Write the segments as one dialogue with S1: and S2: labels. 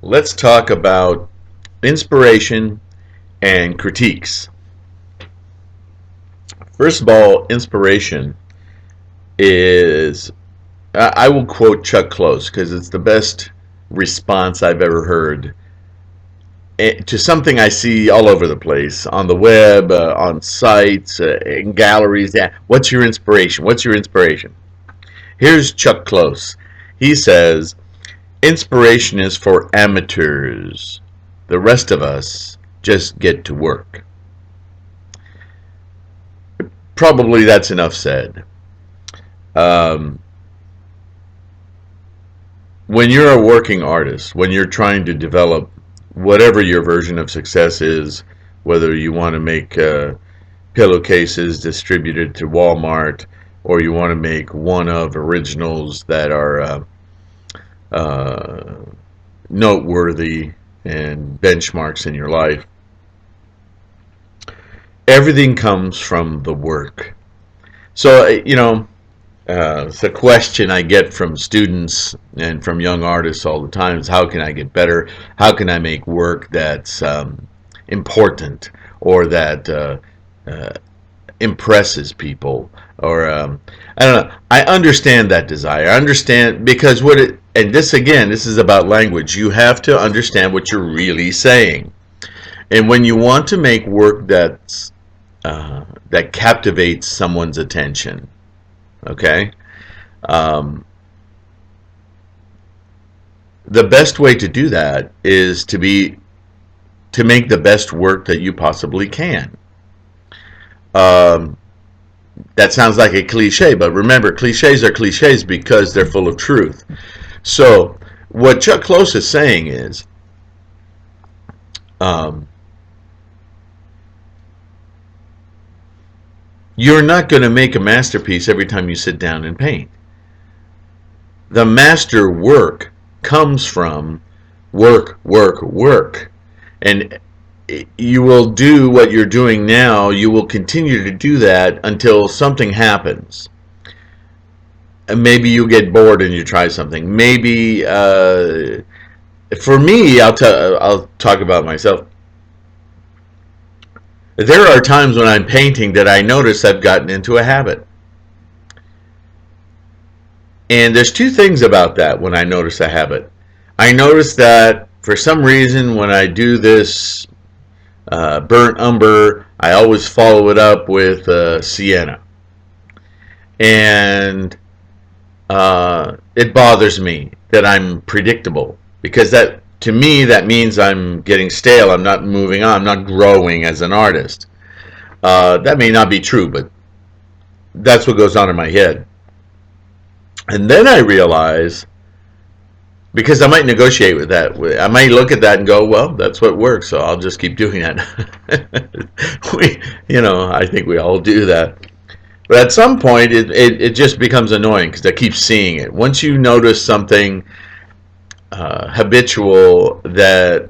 S1: Let's talk about inspiration and critiques. First of all, inspiration is, I will quote Chuck Close because it's the best response I've ever heard to something I see all over the place on the web, on sites, in galleries. Yeah, what's your inspiration? What's your inspiration? Here's Chuck Close. He says, inspiration is for amateurs. The rest of us just get to work. Probably that's enough said. Um, when you're a working artist, when you're trying to develop whatever your version of success is, whether you want to make pillowcases distributed to Walmart, or you want to make one of originals that are uh, noteworthy and benchmarks in your life, everything comes from the work. So, it's a question I get from students and from young artists all the time is how can I get better? How can I make work that's important or that impresses people? Or I don't know. I understand that desire. I understand because and this again, this is about language. You have to understand what you're really saying. And when you want to make work that captivates someone's attention, okay, um, the best way to do that is to make the best work that you possibly can. Um, that sounds like a cliche, but remember, cliches are cliches because they're full of truth. So, what Chuck Close is saying is, um, you're not going to make a masterpiece every time you sit down and paint. The master work comes from work, work, work. And you will do what you're doing now, you will continue to do that until something happens. And maybe you get bored and you try something. Maybe, for me, I'll talk about myself. There are times when I'm painting that I notice I've gotten into a habit. And there's two things about that when I notice a habit. I notice that for some reason when I do this burnt umber, I always follow it up with sienna. And it bothers me that I'm predictable because that, to me, that means I'm getting stale. I'm not moving on. I'm not growing as an artist. That may not be true, but that's what goes on in my head. And then I realize, because I might negotiate with that, I might look at that and go, well, that's what works, so I'll just keep doing that. I think we all do that. But at some point, it just becomes annoying because I keep seeing it. Once you notice something habitual that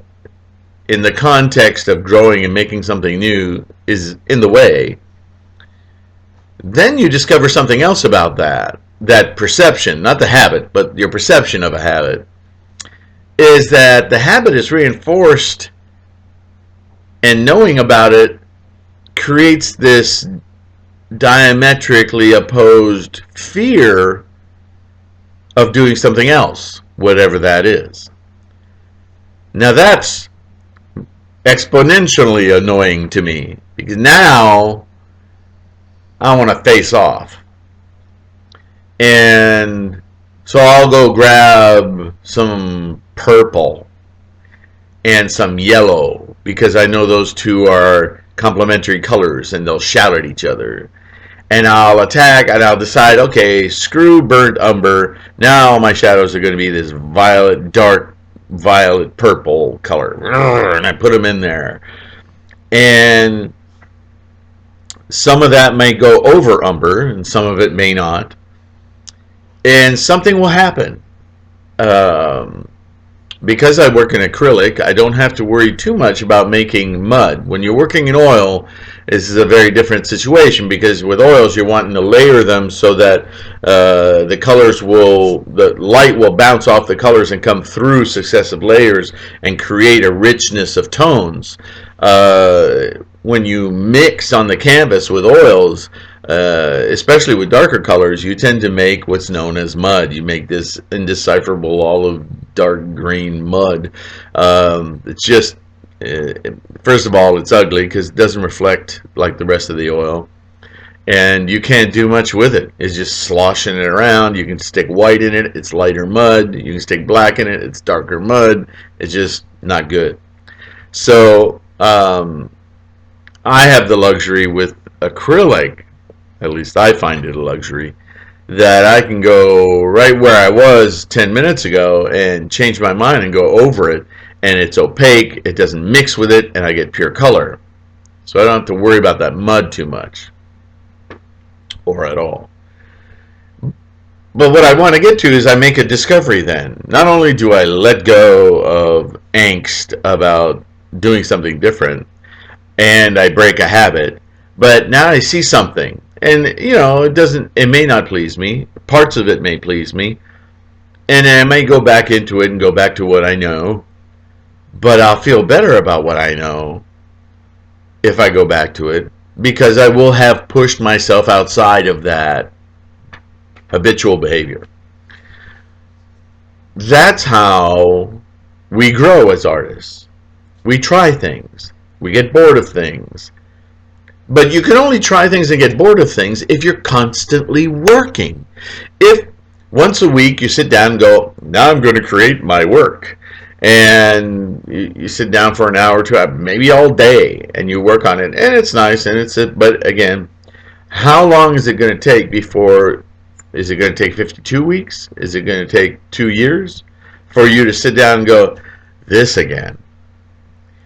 S1: in the context of growing and making something new is in the way, then you discover something else about that perception, not the habit, but your perception of a habit, is that the habit is reinforced, and knowing about it creates this diametrically opposed fear of doing something else, whatever that is. Now that's exponentially annoying to me because now I want to face off. And so I'll go grab some purple and some yellow because I know those two are complementary colors and they'll shout at each other. And I'll attack and I'll decide, okay, screw burnt umber. Now my shadows are going to be this violet, dark violet purple color. And I put them in there. And some of that may go over umber and some of it may not. And something will happen. because I work in acrylic, I don't have to worry too much about making mud. When you're working in oil, this is a very different situation, because with oils you're wanting to layer them so that the light will bounce off the colors and come through successive layers and create a richness of tones. When you mix on the canvas with oils, especially with darker colors, you tend to make what's known as mud. You make this indecipherable olive dark green mud. It's just, first of all, it's ugly because it doesn't reflect like the rest of the oil, and you can't do much with it. It's just sloshing it around. You can stick white in it, it's lighter mud. You can stick black in it, it's darker mud. It's just not good. So I have the luxury with acrylic, at least I find it a luxury, that I can go right where I was 10 minutes ago and change my mind and go over it, and it's opaque, it doesn't mix with it, and I get pure color. So I don't have to worry about that mud too much, or at all. But what I want to get to is I make a discovery then. Not only do I let go of angst about doing something different, and I break a habit, but now I see something. And it may not please me. Parts of it may please me. And I may go back into it and go back to what I know. But I'll feel better about what I know if I go back to it, because I will have pushed myself outside of that habitual behavior. That's how we grow as artists. We try things. We get bored of things. But you can only try things and get bored of things if you're constantly working. If once a week you sit down and go, now I'm going to create my work, and you sit down for an hour or two, maybe all day, and you work on it, and it's nice, but again, how long is it going to take is it going to take 52 weeks? Is it going to take 2 years for you to sit down and go, this again?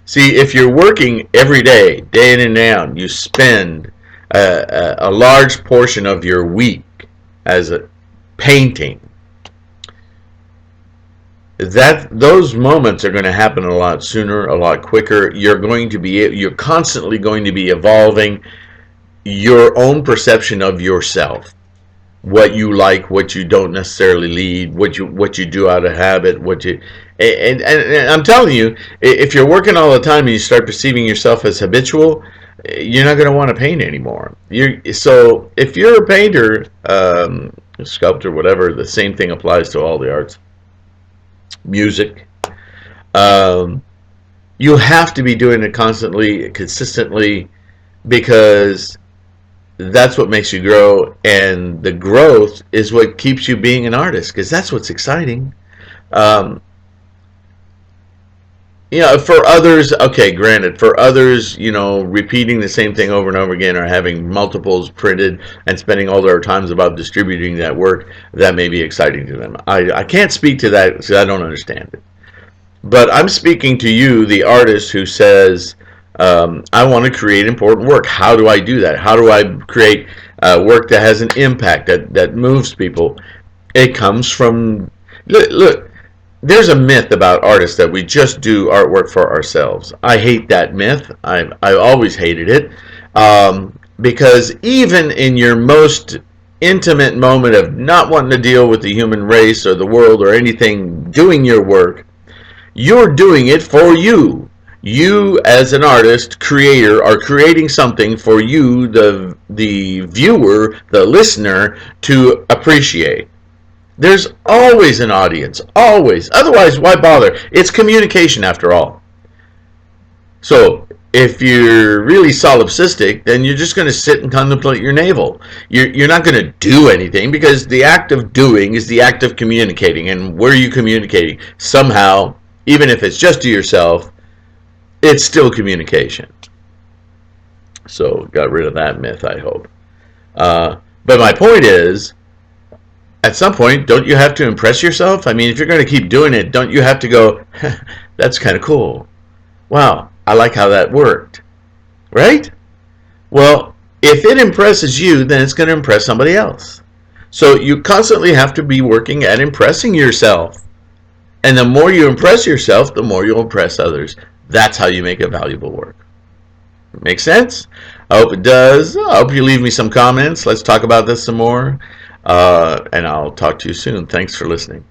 S1: See, if you're working every day, day in and day out, you spend a large portion of your week as a painting, those moments are going to happen a lot sooner, a lot quicker. You're constantly going to be evolving your own perception of yourself. What you like, what you don't necessarily lead, what you do out of habit, and I'm telling you, if you're working all the time and you start perceiving yourself as habitual, you're not going to want to paint anymore. So if you're a painter, a sculptor, whatever, the same thing applies to all the arts. Music, you have to be doing it constantly, consistently, because that's what makes you grow, and the growth is what keeps you being an artist, because that's what's exciting. For others, okay, granted, for others, repeating the same thing over and over again, or having multiples printed and spending all their times about distributing that work, that may be exciting to them. I can't speak to that because I don't understand it. But I'm speaking to you, the artist who says, I want to create important work. How do I do that? How do I create work that has an impact, that moves people? It comes from, look, there's a myth about artists that we just do artwork for ourselves. I hate that myth. I always hated it, because even in your most intimate moment of not wanting to deal with the human race or the world or anything, doing your work, you're doing it for you. You, as an artist, creator, are creating something for you, the viewer, the listener, to appreciate. There's always an audience, always. Otherwise, why bother? It's communication, after all. So, if you're really solipsistic, then you're just going to sit and contemplate your navel. You're not going to do anything, because the act of doing is the act of communicating. And where are you communicating? Somehow, even if it's just to yourself, it's still communication. So, got rid of that myth, I hope. But my point is, at some point, don't you have to impress yourself? I mean, if you're going to keep doing it, don't you have to go, that's kind of cool. Wow, I like how that worked. Right? Well, if it impresses you, then it's going to impress somebody else. So you constantly have to be working at impressing yourself. And the more you impress yourself, the more you'll impress others. That's how you make a valuable work. Make sense? I hope it does. I hope you leave me some comments. Let's talk about this some more. And I'll talk to you soon. Thanks for listening.